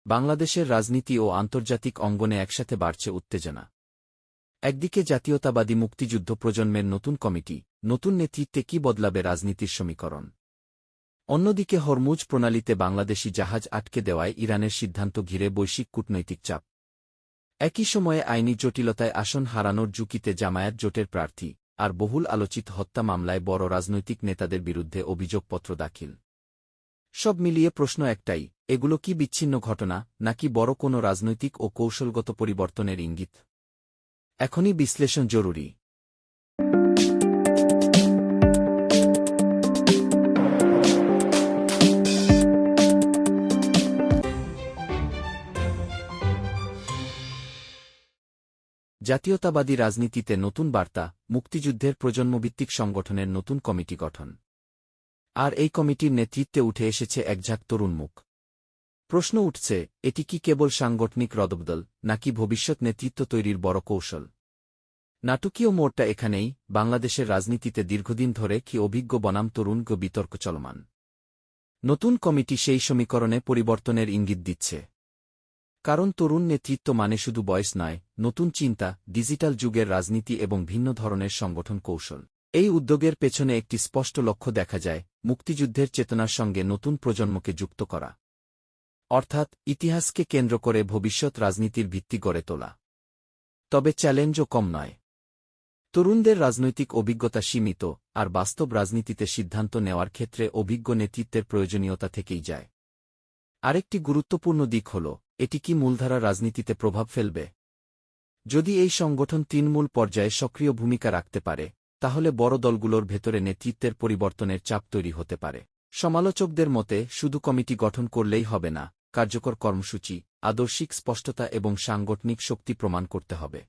বাংলাদেশের রাজনীতি ও আন্তর্জাতিক অঙ্গনে একসাথে বাড়ছে উত্তেজনা। একদিকে জাতীয়তাবাদী মুক্তিযুদ্ধ প্রজন্মের নতুন কমিটি, নতুন নেতৃত্বে কি বদলাবে রাজনীতির সমীকরণ। অন্যদিকে হরমুজ প্রণালীতে বাংলাদেশি জাহাজ আটকে দেওয়ায় ইরানের সিদ্ধান্ত ঘিরে বৈশ্বিক কূটনৈতিক চাপ। একই সময়ে আইনি জটিলতায় আসন হারানোর ঝুঁকিতে জামায়াত জোটের প্রার্থী, আর বহুল আলোচিত হত্যা মামলায় বড় রাজনৈতিক নেতাদের বিরুদ্ধে অভিযোগপত্র দাখিল। সব মিলিয়ে প্রশ্ন একটাই, এগুলো কি বিচ্ছিন্ন ঘটনা, নাকি বড় কোনো রাজনৈতিক ও কৌশলগত পরিবর্তনের ইঙ্গিত? এখনই বিশ্লেষণ জরুরি। জাতীয়তাবাদী রাজনীতিতে নতুন বার্তা, মুক্তিযুদ্ধের প্রজন্মভিত্তিক সংগঠনের নতুন কমিটি গঠন। আর এই কমিটির নেতৃত্বে উঠে এসেছে একঝাঁক তরুণ মুখ। প্রশ্ন উঠছে, এটি কি কেবল সাংগঠনিক রদবদল, নাকি ভবিষ্যৎ নেতৃত্ব তৈরির বড় কৌশল? নাটকীয় মোড়টা এখানেই, বাংলাদেশের রাজনীতিতে দীর্ঘদিন ধরে কি অভিজ্ঞ বনাম তরুণ বিতর্ক চলমান। নতুন কমিটি সেই সমীকরণে পরিবর্তনের ইঙ্গিত দিচ্ছে। কারণ তরুণ নেতৃত্ব মানে শুধু বয়স নয়, নতুন চিন্তা, ডিজিটাল যুগের রাজনীতি এবং ভিন্ন ধরনের সংগঠন কৌশল। এই উদ্যোগের পেছনে একটি স্পষ্ট লক্ষ্য দেখা যায়, মুক্তিযুদ্ধের চেতনার সঙ্গে নতুন প্রজন্মকে যুক্ত করা। অর্থাৎ ইতিহাসকে কেন্দ্র করে ভবিষ্যৎ রাজনীতির ভিত্তি গড়ে তোলা। তবে চ্যালেঞ্জও কম নয়। তরুণদের রাজনৈতিক অভিজ্ঞতা সীমিত, আর বাস্তব রাজনীতিতে সিদ্ধান্ত নেওয়ার ক্ষেত্রে অভিজ্ঞ নেতৃত্বের প্রয়োজনীয়তা থেকেই যায়। আরেকটি গুরুত্বপূর্ণ দিক হল, এটি কি মূলধারা রাজনীতিতে প্রভাব ফেলবে? যদি এই সংগঠন তৃণমূল পর্যায়ে সক্রিয় ভূমিকা রাখতে পারে, তাহলে বড় দলগুলোর ভেতরে নেতৃত্বের পরিবর্তনের চাপ তৈরি হতে পারে। সমালোচকদের মতে শুধু কমিটি গঠন করলেই হবে না, কার্যকর কর্মসূচি, আদর্শিক স্পষ্টতা এবং সাংগঠনিক শক্তি প্রমাণ করতে হবে।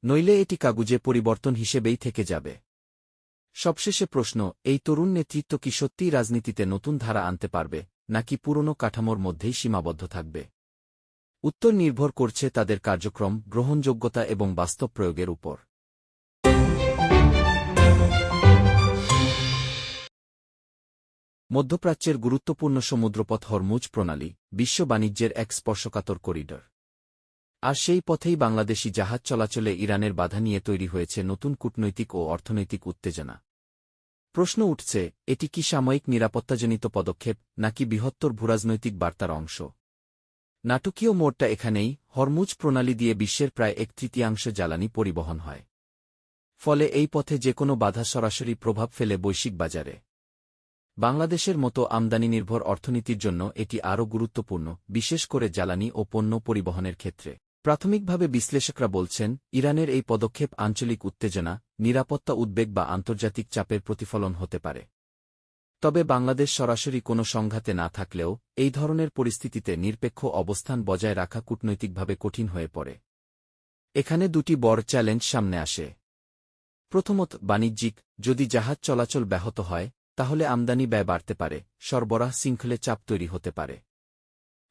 নইলে এটি কাগুজে পরিবর্তন হিসেবেই থেকে যাবে। সবশেষে প্রশ্ন, এই তরুণ নেতৃত্ব কি সত্যিই রাজনীতিতে নতুন ধারা আনতে পারবে, নাকি পুরনো কাঠামোর মধ্যেই সীমাবদ্ধ থাকবে? উত্তর নির্ভর করছে তাদের কার্যক্রম, গ্রহণযোগ্যতা এবং বাস্তব প্রয়োগের উপর। মধ্যপ্রাচ্যের গুরুত্বপূর্ণ সমুদ্রপথ হরমুজ প্রণালী, বিশ্ব বাণিজ্যের এক স্পর্শকাতর করিডর। আর সেই পথেই বাংলাদেশি জাহাজ চলাচলে ইরানের বাধা নিয়ে তৈরি হয়েছে নতুন কূটনৈতিক ও অর্থনৈতিক উত্তেজনা। প্রশ্ন উঠছে, এটি কি সাময়িক নিরাপত্তাজনিত পদক্ষেপ, নাকি বৃহত্তর ভূরাজনৈতিক বার্তার অংশ? নাটকীয় মোড়টা এখানেই, হরমুজ প্রণালী দিয়ে বিশ্বের প্রায় 1/3 জ্বালানি পরিবহন হয়। ফলে এই পথে যে কোনো বাধা সরাসরি প্রভাব ফেলে বৈশ্বিক বাজারে। বাংলাদেশের মতো আমদানি-নির্ভর অর্থনীতির জন্য এটি আরও গুরুত্বপূর্ণ, বিশেষ করে জ্বালানি ও পণ্য পরিবহনের ক্ষেত্রে। প্রাথমিকভাবে বিশ্লেষকরা বলছেন, ইরানের এই পদক্ষেপ আঞ্চলিক উত্তেজনা, নিরাপত্তা উদ্বেগ বা আন্তর্জাতিক চাপের প্রতিফলন হতে পারে। তবে বাংলাদেশ সরাসরি কোনো সংঘাতে না থাকলেও এই ধরনের পরিস্থিতিতে নিরপেক্ষ অবস্থান বজায় রাখা কূটনৈতিকভাবে কঠিন হয়ে পড়ে। এখানে দুটি বড় চ্যালেঞ্জ সামনে আসে। প্রথমত, বাণিজ্যিক। যদি জাহাজ চলাচল ব্যাহত হয়, তাহলে আমদানি ব্যয় বাড়তে পারে, সরবরাহ শৃঙ্খলে চাপ তৈরি হতে পারে।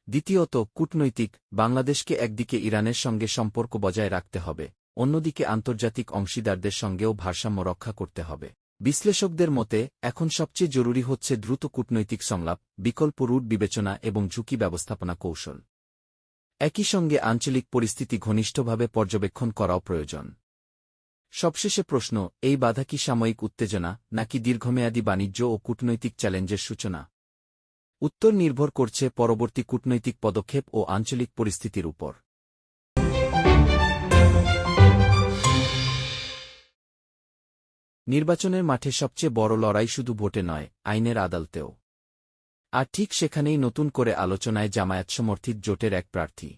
দ্বিতীয়ত, কূটনৈতিক। বাংলাদেশকে একদিকে ইরানের সঙ্গে সম্পর্ক বজায় রাখতে হবে, অন্যদিকে আন্তর্জাতিক অংশীদারদের সঙ্গেও ভারসাম্য রক্ষা করতে হবে। বিশ্লেষকদের মতে এখন সবচেয়ে জরুরি হচ্ছে দ্রুত কূটনৈতিক সংলাপ, বিকল্প রুট বিবেচনা এবং ঝুঁকি ব্যবস্থাপনা কৌশল। একই সঙ্গে আঞ্চলিক পরিস্থিতি ঘনিষ্ঠভাবে পর্যবেক্ষণ করাও প্রয়োজন। সবশেষে প্রশ্ন, এই বাধা কি সাময়িক উত্তেজনা, নাকি দীর্ঘমেয়াদী বাণিজ্য ও কূটনৈতিক চ্যালেঞ্জের সূচনা? উত্তর নির্ভর করছে পরবর্তী কূটনৈতিক পদক্ষেপ ও আঞ্চলিক পরিস্থিতির উপর। নির্বাচনের মাঠে সবচেয়ে বড় লড়াই শুধু ভোটে নয়, আইনের আদালতেও। আর ঠিক সেখানেই নতুন করে আলোচনায় জামায়াত সমর্থিত জোটের এক প্রার্থী।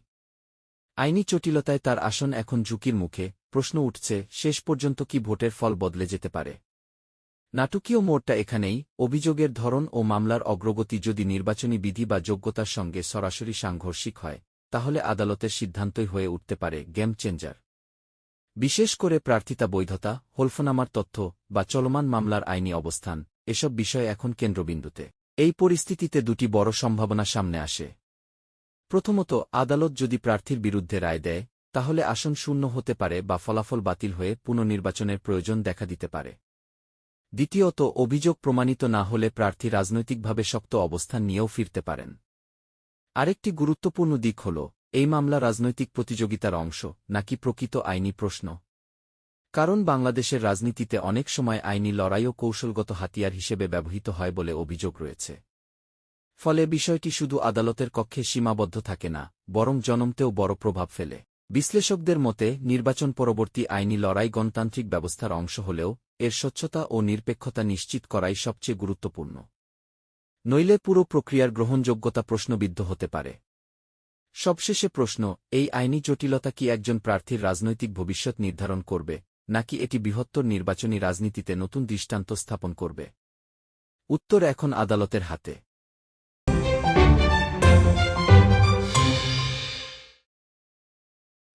আইনি জটিলতায় তার আসন এখন ঝুঁকির মুখে। প্রশ্ন উঠছে, শেষ পর্যন্ত কি ভোটের ফল বদলে যেতে পারে? নাটকীয় মোড়টা এখানেই, অভিযোগের ধরন ও মামলার অগ্রগতি যদি নির্বাচনী বিধি বা যোগ্যতার সঙ্গে সরাসরি সাংঘর্ষিক হয়, তাহলে আদালতের সিদ্ধান্তই হয়ে উঠতে পারে গেম চেঞ্জার। বিশেষ করে প্রার্থিতা বৈধতা, হলফনামার তথ্য বা চলমান মামলার আইনি অবস্থান, এসব বিষয় এখন কেন্দ্রবিন্দুতে। এই পরিস্থিতিতে দুটি বড় সম্ভাবনা সামনে আসে। প্রথমত, আদালত যদি প্রার্থীর বিরুদ্ধে রায় দেয়, তাহলে আসন শূন্য হতে পারে বা ফলাফল বাতিল হয়ে পুনর্নির্বাচনের প্রয়োজন দেখা দিতে পারে। দ্বিতীয়ত, অভিযোগ প্রমাণিত না হলে প্রার্থী রাজনৈতিকভাবে শক্ত অবস্থান নিয়েও ফিরতে পারেন। আরেকটি গুরুত্বপূর্ণ দিক হল, এই মামলা রাজনৈতিক প্রতিযোগিতার অংশ নাকি প্রকৃত আইনি প্রশ্ন। কারণ বাংলাদেশের রাজনীতিতে অনেক সময় আইনি লড়াইও কৌশলগত হাতিয়ার হিসেবে ব্যবহৃত হয় বলে অভিযোগ রয়েছে। ফলে বিষয়টি শুধু আদালতের কক্ষে সীমাবদ্ধ থাকে না, বরং জনমতেও বড় প্রভাব ফেলে। বিশ্লেষকদের মতে নির্বাচন পরবর্তী আইনি লড়াই গণতান্ত্রিক ব্যবস্থার অংশ হলেও এর স্বচ্ছতা ও নিরপেক্ষতা নিশ্চিত করাই সবচেয়ে গুরুত্বপূর্ণ। নইলে পুরো প্রক্রিয়ার গ্রহণযোগ্যতা প্রশ্নবিদ্ধ হতে পারে। সবশেষে প্রশ্ন, এই আইনি জটিলতা কি একজন প্রার্থীর রাজনৈতিক ভবিষ্যৎ নির্ধারণ করবে, নাকি এটি বৃহত্তর নির্বাচনী রাজনীতিতে নতুন দৃষ্টান্ত স্থাপন করবে? উত্তর এখন আদালতের হাতে।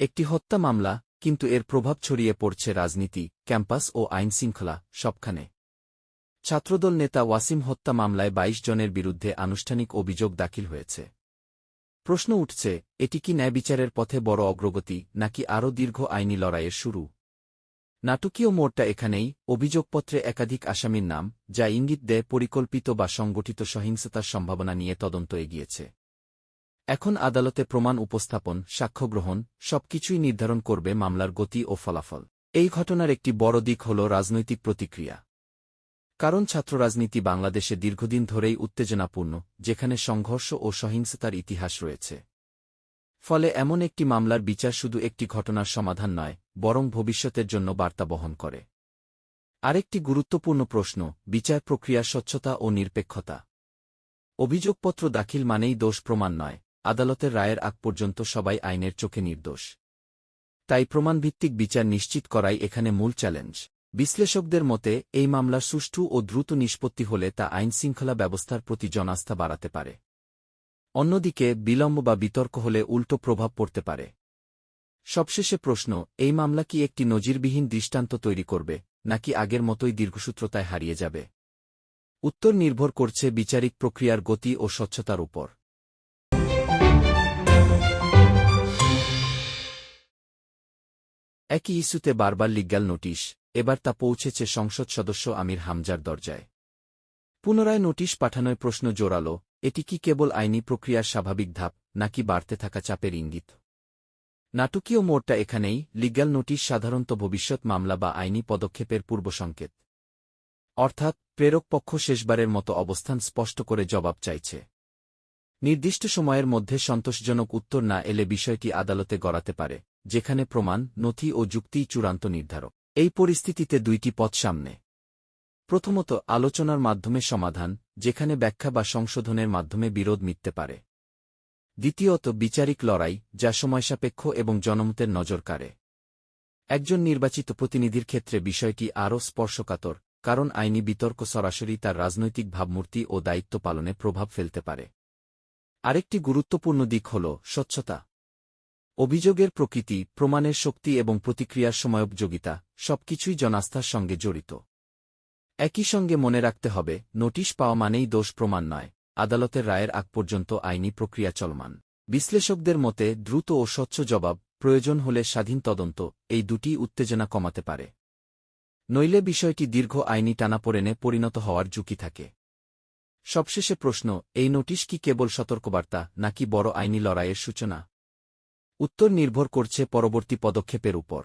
একটি হত্যা মামলা, কিন্তু এর প্রভাব ছড়িয়ে পড়ছে রাজনীতি, ক্যাম্পাস ও আইনশৃঙ্খলা সবখানে। ছাত্রদল নেতা ওয়াসিম হত্যা মামলায় ২২ জনের বিরুদ্ধে আনুষ্ঠানিক অভিযোগ দাখিল হয়েছে। প্রশ্ন উঠছে, এটি কি ন্যায়বিচারের পথে বড় অগ্রগতি, নাকি আরও দীর্ঘ আইনি লড়াইয়ের শুরু? নাটকীয় মোড়টা এখানেই। অভিযোগপত্রে একাধিক আসামির নাম, যা ইঙ্গিত দেয় পরিকল্পিত বা সংগঠিত সহিংসতার সম্ভাবনা নিয়ে তদন্ত এগিয়েছে। এখন আদালতে প্রমাণ উপস্থাপন, সাক্ষ্য গ্রহণ সবকিছুই নির্ধারণ করবে মামলার গতি ও ফলাফল। এই ঘটনার একটি বড় দিক হল রাজনৈতিক প্রতিক্রিয়া। কারণ ছাত্ররাজনীতি বাংলাদেশে দীর্ঘদিন ধরেই উত্তেজনাপূর্ণ, যেখানে সংঘর্ষ ও সহিংসতার ইতিহাস রয়েছে। ফলে এমন একটি মামলার বিচার শুধু একটি ঘটনার সমাধান নয়, বরং ভবিষ্যতের জন্য বার্তা বহন করে। আরেকটি গুরুত্বপূর্ণ প্রশ্ন, বিচার প্রক্রিয়ার স্বচ্ছতা ও নিরপেক্ষতা। অভিযোগপত্র দাখিল মানেই দোষ প্রমাণ নয়, আদালতের রায়ের আগ পর্যন্ত সবাই আইনের চোখে নির্দোষ। তাই প্রমাণভিত্তিক বিচার নিশ্চিত করাই এখানে মূল চ্যালেঞ্জ। বিশ্লেষকদের মতে এই মামলার সুষ্ঠু ও দ্রুত নিষ্পত্তি হলে তা আইনশৃঙ্খলা ব্যবস্থার প্রতি জনাস্থা বাড়াতে পারে। অন্যদিকে বিলম্ব বা বিতর্ক হলে উল্টো প্রভাব পড়তে পারে। সবশেষে প্রশ্ন, এই মামলা কি একটি নজিরবিহীন দৃষ্টান্ত তৈরি করবে, নাকি আগের মতোই দীর্ঘসূত্রতায় হারিয়ে যাবে? উত্তর নির্ভর করছে বিচারিক প্রক্রিয়ার গতি ও স্বচ্ছতার উপর। একই ইস্যুতে বারবার লিগ্যাল নোটিশ, এবার তা পৌঁছেছে সংসদ সদস্য আমির হামজার দরজায়। পুনরায় নোটিশ পাঠানোয় প্রশ্ন জোরালো, এটি কি কেবল আইনি প্রক্রিয়ার স্বাভাবিক ধাপ, নাকি বাড়তে থাকা চাপের ইঙ্গিত? নাটকীয় মোড়টা এখানেই। লিগ্যাল নোটিশ সাধারণত ভবিষ্যৎ মামলা বা আইনি পদক্ষেপের পূর্বসংকেত। অর্থাৎ প্রেরক পক্ষ শেষবারের মতো অবস্থান স্পষ্ট করে জবাব চাইছে। নির্দিষ্ট সময়ের মধ্যে সন্তোষজনক উত্তর না এলে বিষয়টি আদালতে গড়াতে পারে, যেখানে প্রমাণ, নথি ও যুক্তিই চূড়ান্ত নির্ধারক। এই পরিস্থিতিতে দুইটি পথ সামনে। প্রথমত, আলোচনার মাধ্যমে সমাধান, যেখানে ব্যাখ্যা বা সংশোধনের মাধ্যমে বিরোধ মিটতে পারে। দ্বিতীয়ত, বিচারিক লড়াই, যা সময়সাপেক্ষ এবং জনমতের নজর কাড়ে। একজন নির্বাচিত প্রতিনিধির ক্ষেত্রে বিষয়টি আরও স্পর্শকাতর, কারণ আইনি বিতর্ক সরাসরি তার রাজনৈতিক ভাবমূর্তি ও দায়িত্ব পালনে প্রভাব ফেলতে পারে। আরেকটি গুরুত্বপূর্ণ দিক হল স্বচ্ছতা। অভিযোগের প্রকৃতি, প্রমাণের শক্তি এবং প্রতিক্রিয়ার সময়োপযোগিতা সবকিছুই জনাস্থার সঙ্গে জড়িত। একই সঙ্গে মনে রাখতে হবে, নোটিশ পাওয়া মানেই দোষ প্রমাণ নয়, আদালতের রায়ের আগ পর্যন্ত আইনি প্রক্রিয়া চলমান। বিশ্লেষকদের মতে দ্রুত ও স্বচ্ছ জবাব, প্রয়োজন হলে স্বাধীন তদন্ত, এই দুটি উত্তেজনা কমাতে পারে। নইলে বিষয়টি দীর্ঘ আইনি টানাপোড়েনে পরিণত হওয়ার ঝুঁকি থাকে। সবশেষে প্রশ্ন, এই নোটিশ কি কেবল সতর্কবার্তা, নাকি বড় আইনি লড়াইয়ের সূচনা? উত্তর নির্ভর করছে পরবর্তী পদক্ষেপের উপর।